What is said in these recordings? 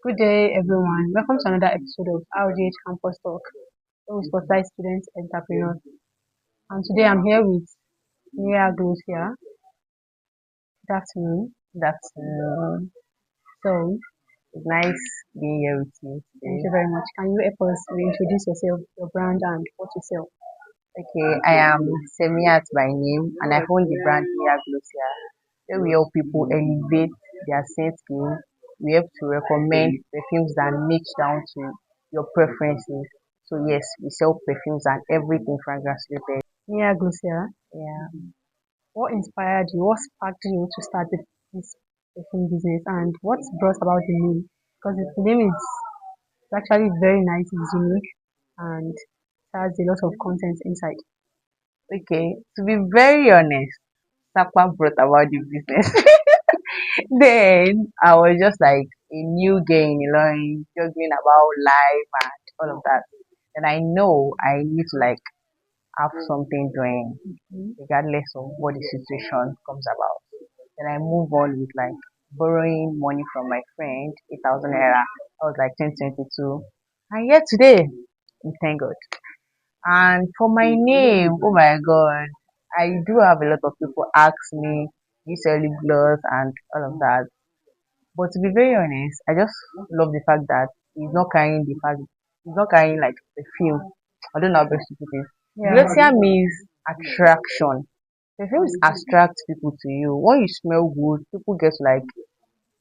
Good day, everyone. Welcome to another episode of RDH Campus Talk, where we spotlight students and entrepreneurs. And today I'm here with Meeyah Glossier. Good afternoon. That's So, nice being here with you thank today. you very much. Can you help us reintroduce yourself, your brand, and what you sell? Okay, I am Semiat by name and I own the brand Meeyah Glossier. Where we help people elevate their scent game. We help to recommend perfumes that niche down to your preferences. So yes, we sell perfumes and everything fragrance related. Meeyah Glossier, Yeah. what inspired you? What sparked you to start this perfume business, and what brought about the name? Because the name is actually very nice, it's unique, and it has a lot of content inside. Okay. To be very honest, Sapa brought about the business. Then I was just like a new girl in Ilorin, juggling about life and all of that. And I know I need to like have something doing, Mhm. regardless of what the situation comes about. Then I move on with like borrowing money from my friend, 8,000 naira. I was like 2022. And yet today, we thank God. And for my name, oh my God, I do have a lot of people ask me, you sell lip gloss and all of that. But to be very honest, I just love the fact that he's not carrying like perfume. I don't know how best to put it. Yeah. Glossier means attraction. Perfumes attract people to you. When you smell good, people get to like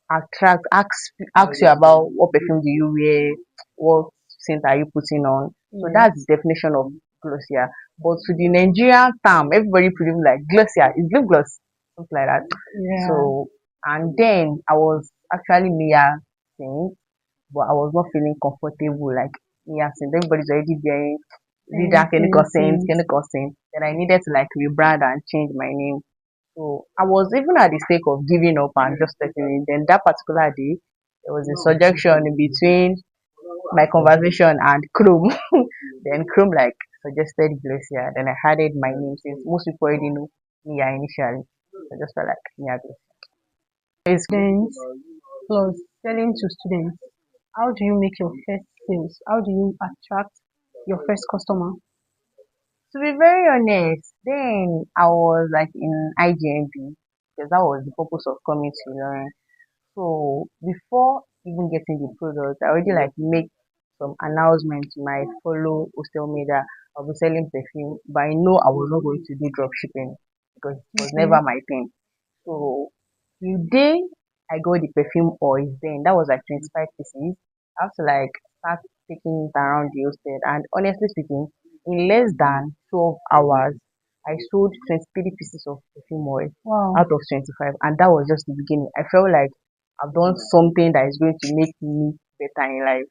ask you about what perfume do you wear, what scent are you putting on. So Yeah. that's the definition of Glossier. But to the Nigerian term, everybody presume like Glossier is lip gloss, something like that. Yeah. So and then I was actually Meeyah scent, but I was not feeling comfortable like Meeyah scent. Everybody's already wearing leader chemical scent, Anything. chemical scent. Then I needed to like rebrand and change my name. So I was even at the stake of giving up and just letting it. Then that particular day, there was a suggestion in between my conversation and Chrome. Then Chrome like suggested Glacier. Then I added my name since most people already know Mia initially. I just felt like Mia Glacier. Students plus selling to students. How do you make your first sales? How do you attract your first customer? To be very honest, then I was like in IGMB because that was the purpose of coming to learn. So before even getting the product, I already like make some announcement to my follow social media. I'll be selling perfume, but I know I was not going to do drop shipping because it was Okay. never my thing. So the day I got the perfume oil, then that was like 25 pieces. I have to like start taking it around the hostel. And honestly speaking, in less than 12 hours, I sold 23 pieces of perfume oil Wow. out of 25. And that was just the beginning. I felt like I've done something that is going to make me better in life.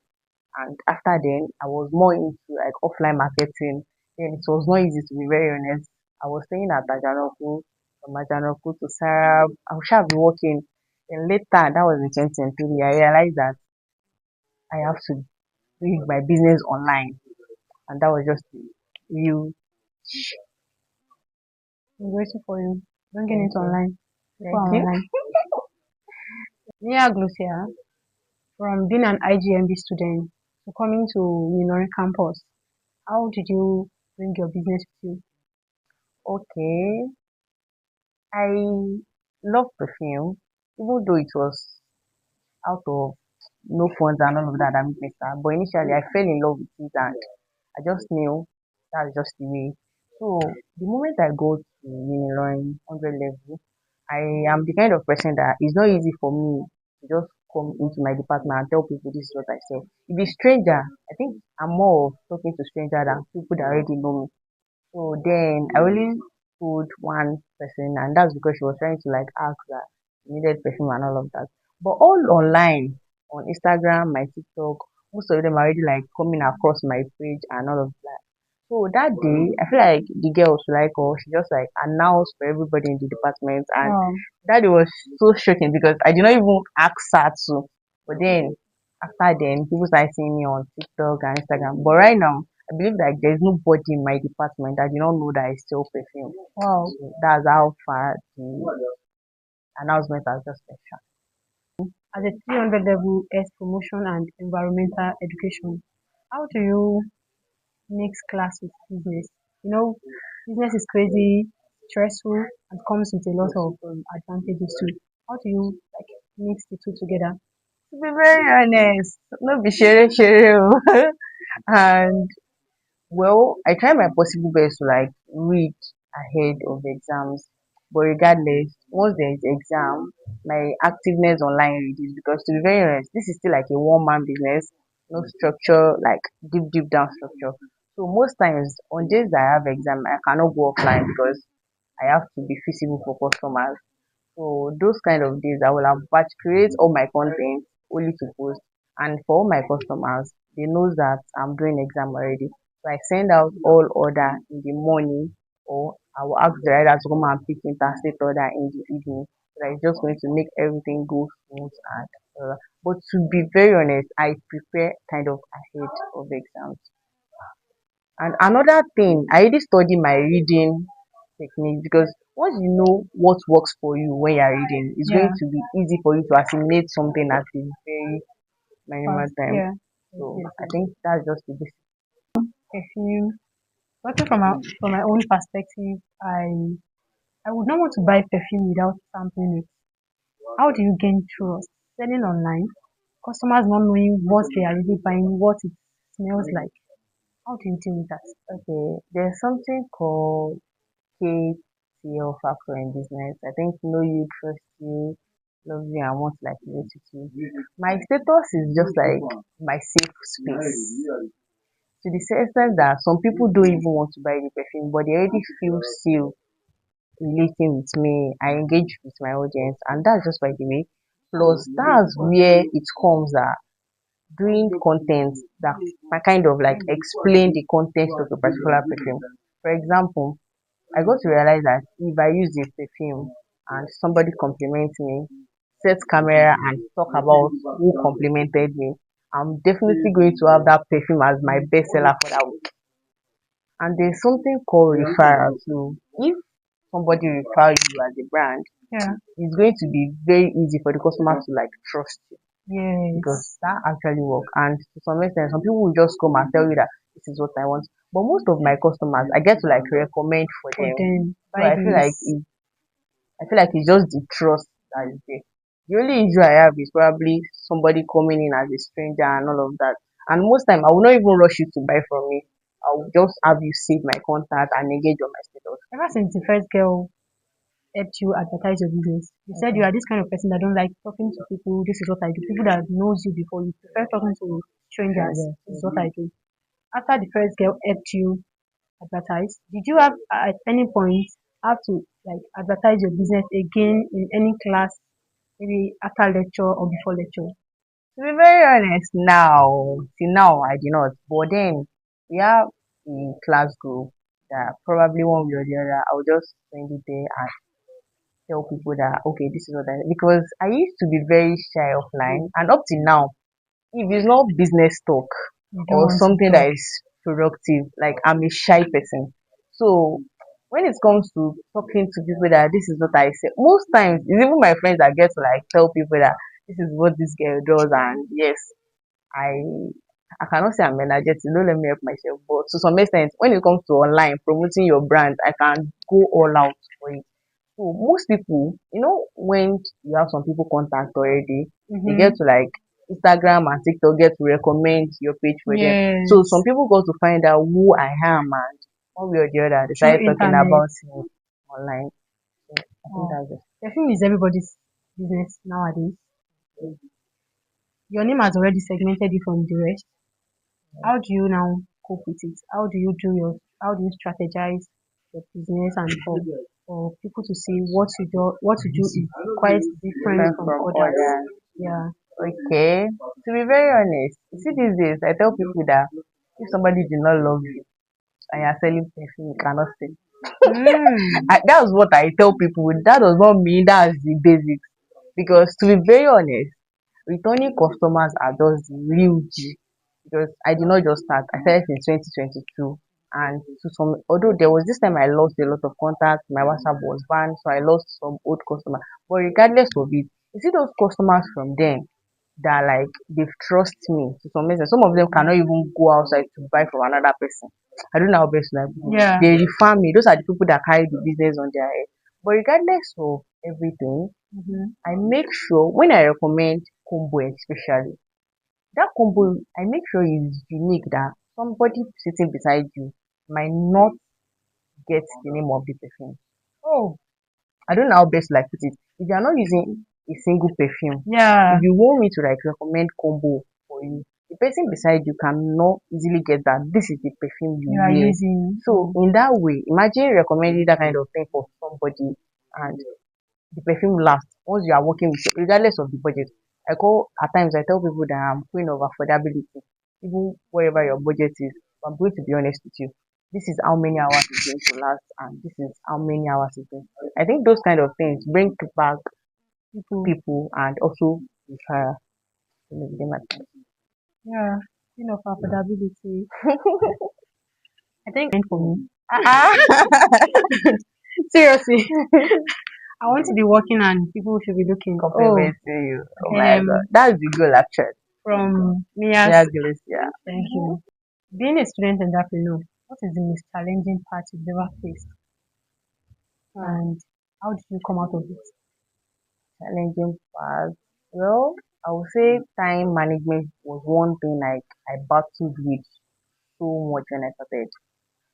And after then, I was more into like offline marketing. Then it was not easy to be very honest. I was staying at Ajanoku, from Ajanoku to Sarah. I should have been working. Then later, that was in 2023, I realized that I have to bring my business online. And that was just you. I'm grateful for you bringing Thank it you. online. People Thank are you. online. Mia Glosia, from being an IGMB student to coming to Minori campus, how did you bring your business with you? Okay. I love perfume, even though it was out of no funds and all of that made me start. But initially, I fell in love with it and I just knew that's just the way. So the moment I go to Unilorin 100 level, I am the kind of person that it's not easy for me to just come into my department and tell people this is what I say. If it's stranger, I think I'm more of talking to stranger than people that already know me. So then I only told one person, and that's because she was trying to like ask that she needed perfume and all of that. But all online, on Instagram, my TikTok, most of them are already like coming across my page and all of that. So that day, I feel like the girl was like, oh, she just like announced for everybody in the department, and Wow. that day was so shocking because I did not even ask her to. But then after then, people started seeing me on TikTok and Instagram. But right now, I believe like there's nobody in my department that did not know that I sell perfume. Wow. So that's how far the announcement has just been shot. as a 300 level S promotion and environmental education. How do you mix class with business? You know, business is crazy, stressful, and comes with a lot of advantages too. How do you like mix the two together? To be very honest, no be share and well, I try my possible best to like read ahead of exams. But regardless, once there is exam, my activeness online reduces because to be very honest, this is still like a one man business, no structure, like deep down structure. So most times on days that I have exam, I cannot go offline because I have to be feasible for customers. So those kind of days I will have batch create all my content only to post. And for all my customers, they know that I'm doing exam already. So I send out all order in the morning or I will ask the rider to come and pick interstate order in the evening. So that it's just going to make everything go smooth and but to be very honest, I prepare kind of ahead of exams. And another thing, I already study my reading technique because once you know what works for you when you're reading, it's going Yeah, to be easy for you to assimilate something at a very minimal fast. time. Yeah, yes, So yes, I yes. think that's just the basic. Perfume. Working from my own perspective, I would not want to buy perfume without sampling it. How do you gain trust? Selling online, customers not knowing what they are really buying, what it smells like. How do you deal with that? Okay, there's something called KTL factor in business. I think know you, trust you, love you, and want to like relate with you. My status is just like my safe space. To the extent that some people don't even want to buy the perfume, but they already feel safe relating with me. I engage with my audience, and that's just by the way. Plus, that's where it comes that doing content that kind of like explain the context of a particular perfume. For example, I got to realize that if I use this perfume and somebody compliments me, set camera and talk about who complimented me, I'm definitely going to have that perfume as my bestseller for that week. And there's something called referral too. If somebody refer you as a brand, Yeah. it's going to be very easy for the customer to like trust you because Yes. that actually work. And to some extent, some people will just come and tell you that this is what I want. But most of my customers, I get to like recommend for For them. them, So buy this. I feel like it's just the trust that is there. The only issue I have is probably somebody coming in as a stranger and all of that. And most time, I will not even rush you to buy from me. I will just have you save my contact and engage on my status. Ever since the first girl helped you advertise your business, you said you are this kind of person that don't like talking to people. This is what I do. People that knows you before you prefer talking to strangers. Stranger. This is what I do. After the first girl helped you advertise, did you have at any point have to like advertise your business again in any class, maybe after lecture or before lecture? To be very honest, till now, I do not. But then, we have a class group that probably one way or the other, I'll just send it there and tell people that, okay, this is what I, because I used to be very shy offline, and up till now, if it's not business talk You don't or want to something talk. that is productive, like I'm a shy person. So when it comes to talking to people that this is what I say, most times it's even my friends that get to like tell people that this is what this girl does, and yes, I I cannot say I'm energetic, don't let me help myself. But to some extent, when it comes to online promoting your brand, I can go all out for it. So most people, when you have some people contact already, they Mm-hmm. get to like Instagram and TikTok get to recommend your page for them. So some Yes. people got to find out who I am and one way or the other Through decided talking internet. about me online. So I think Oh, that's it. perfume is everybody's business nowadays. Your name has already segmented you from the rest. How do you now cope with it? How do you strategize your business and for people to see what you do is quite different Different from from others? others. Yeah. Okay. To be very honest, you see these days I tell people that if somebody did not love you and you're selling perfume, you cannot sell. Mm. That's what I tell people. That does not mean that's the basics. Because to be very honest, returning customers are just the real G. Because I did not just start. I started in 2022. And to some, although there was this time I lost a lot of contacts, my WhatsApp was banned, so I lost some old customers. But regardless of it, You see those customers from them that like they've trust me to some extent. Some of them cannot even go outside to buy from another person. I don't know how best to like put it. Yeah. They refer me. Those are the people that carry the business on their head. But regardless of everything, Mm-hmm. I make sure when I recommend combo especially, that combo I make sure is unique that somebody sitting beside you might not get the name of the perfume. Oh, I don't know how best to like put it. If you are not using a single perfume, Yeah. if you want me to like recommend combo for you, the person beside you cannot easily get that this is the perfume you You are wear. using. So in that way, imagine recommending that kind of thing for somebody and the perfume lasts once you are working with regardless of the budget. I call at times I tell people that I'm queen of affordability. Even wherever your budget is, I'm going to be honest with you. This is how many hours it's going to last and this is how many hours it's going to. I think those kind of things bring back People. people and also refer them at Yeah. Of affordability. I think for me. Seriously. I want to be working and people should be looking. Oh, compliment to you. Oh my god. um, That's the goal actually. from Mia's. Yeah, Glossier. Thank you. Being a student entrepreneur, what is the most challenging part you've ever faced, Hmm. and how did you come out of it? Challenging part. Well, I would say time management was one thing like I battled with so much when I started.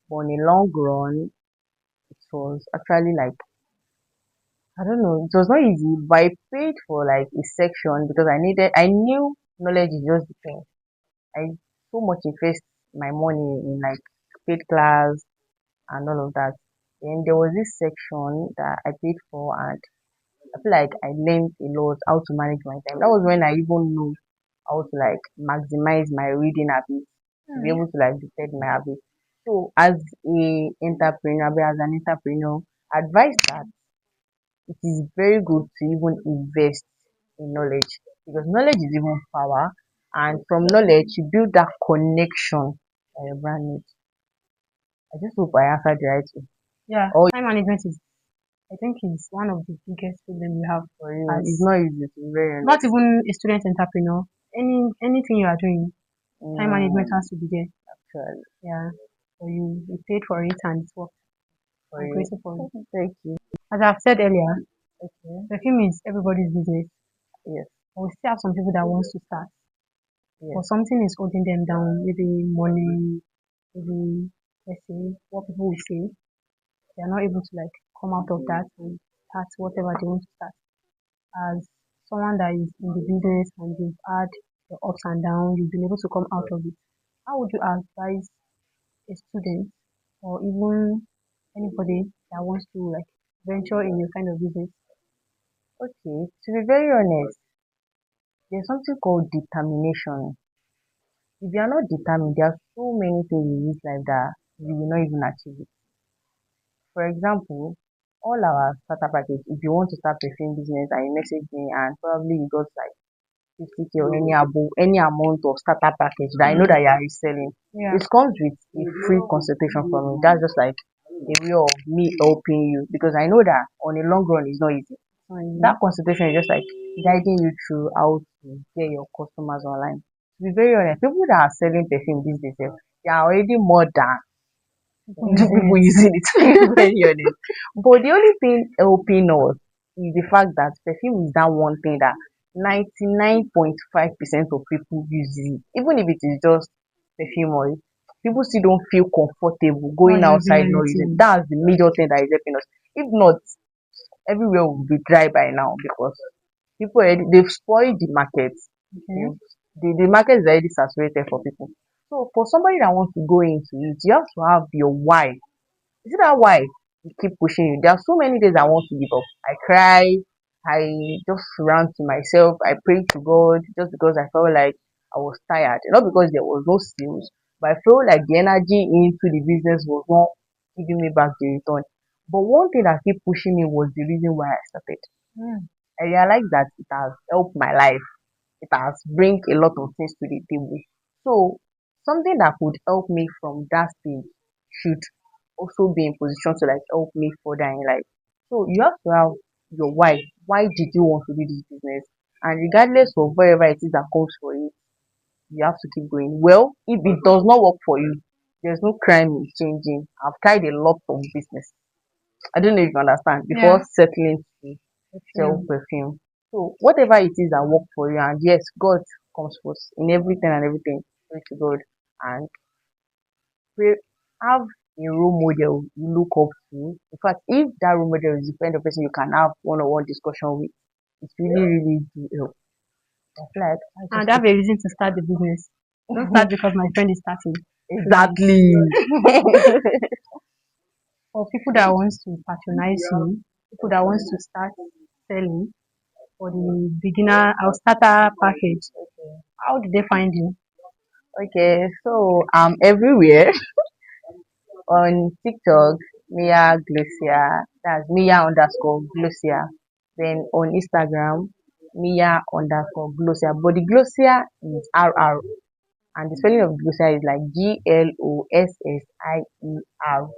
But in the long run, it was actually like I don't know, it was not easy, but I paid for like a section because I knew knowledge is just the thing. I so much invest my money in like paid class and all of that. Then there was this section that I paid for and I feel like I learned a lot how to manage my time. That was when I even knew how to like maximize my reading habits to be Hmm. able to like detect my habits. So as an entrepreneur, advise that it is very good to even invest in knowledge because knowledge is even power and from knowledge you build that connection that your brand needs. I just hope I answered the right way. Yeah, Oh, time management is, I think, is one of the biggest problem we have for you, it's as not easy to be very not honest. even a student entrepreneur. Anything you are doing, time management Mm, has to be there. actually, Yeah, so you paid for it and it's worked. for I'm you. grateful for it. Thank you. As I've said earlier, Okay. perfume is everybody's business. Yes. But we still have some people that wants to start, Yes. but something is holding them down. Maybe money, maybe let's say what people will say. They are not able to like come out of that and start whatever they want to start. As someone that is in the business and you've had your ups and downs, you've been able to come out of it. How would you advise a student or even anybody that wants to like venture in your kind of business? Okay. To be very honest, there's something called determination. If you are not determined, there are so many things in this life that you will not even achieve it. For example, all our starter package, if you want to start perfume business and you message me and probably you got like 50K or any amount of starter package that I know that you are reselling, Yeah. it comes with a free consultation from me. That's just like a way of me helping you because I know that on a long run it's not easy. That consultation is just like guiding you through how to get your customers online. To be very honest, people that are selling perfume these days, they are already more than People the using people it. using it, to be very honest. But the only thing helping us is the fact that perfume is that one thing that 99.5% of people use it. Even if it is just perfume oil, people still don't feel comfortable Not going using outside not using. anything. That's the major thing that is helping us. If not, everywhere will be dry by now because people already they've spoiled the market. Okay. The market is already saturated for people. So for somebody that wants to go into it, you have to have your why. You see that why you keep pushing you. There are so many days I want to give up. I cry. I just ran to myself. I prayed to God just because I felt like I was tired. Not because there was no sales, but I felt like the energy into the business was not giving me back the return. But one thing that kept pushing me was the reason why I started. Mm. I realized that it has helped my life. It has bring a lot of things to the table. So something that could help me from that stage should also be in position to like help me further in life. So you have to have your why. Why did you want to do this business? And regardless of wherever it is that comes for you, you have to keep going. Well, if it does not work for you, there's no crime in changing. I've tried a lot of business. I don't know if you understand Yeah. before settling to sell Perfume. perfume. So whatever it is that work for you, and yes, God comes first in everything and everything. Pray to God and pray, have a role model you look up to. In fact, if that role model is the kind of person you can have one-on-one discussion with, it really do help. I feel like I And just I have a reason to start the business. Don't start because my friend is starting. Please. exactly. For people that wants to patronize you, people that wants to start selling for the beginner or starter package, how did they find you? Okay, so I'm everywhere on TikTok, Meeyah Glossier. That's Meeyah underscore Glossier. Then on Instagram, Meeyah underscore Glossier. But the Glossier is RR. And the spelling of Glossier is like Glossier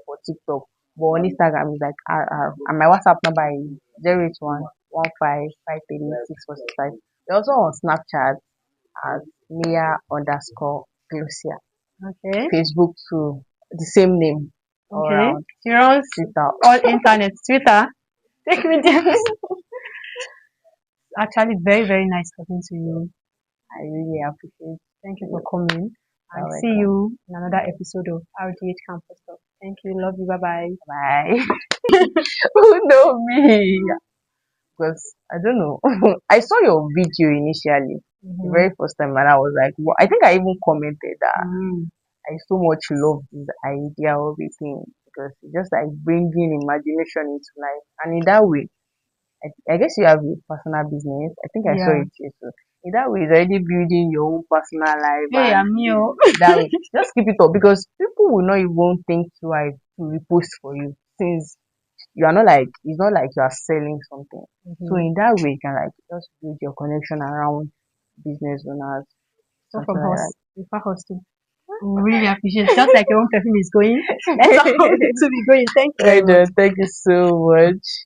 for TikTok. But on Instagram is like RR. And my WhatsApp number is 08115536465. We're also on Snapchat as Meeyah underscore Glossier. Okay. Facebook too, the same name all Okay. around. She runs Twitter. all internet, Twitter. Take me there. Actually, very, very nice talking to you. I really appreciate. Thank you for coming. And You're see welcome. you in another episode of RDH Campus Talk. Thank you. Love you. Bye bye. Bye. Who know me? Because I don't know. I saw your video initially, the Mm-hmm. very first time, and I was like, well, I think I even commented that Mm. I so much love this idea of it because it's just like bringing imagination into life, and in that way, I guess you have a personal business. I think I saw Yeah. it here too. In that way, it's already building your own personal life, Hey, and I'm you. that way, just keep it up because people will not even think twice to repost for you since you are not like it's not like you are selling something. So Mm-hmm. in that way, you can like just build your connection around business owners, So something from like us, refer us to. We really appreciate. Just like your own perfume is going, let's all that. to be going. Thank you very Right, much. thank you so much.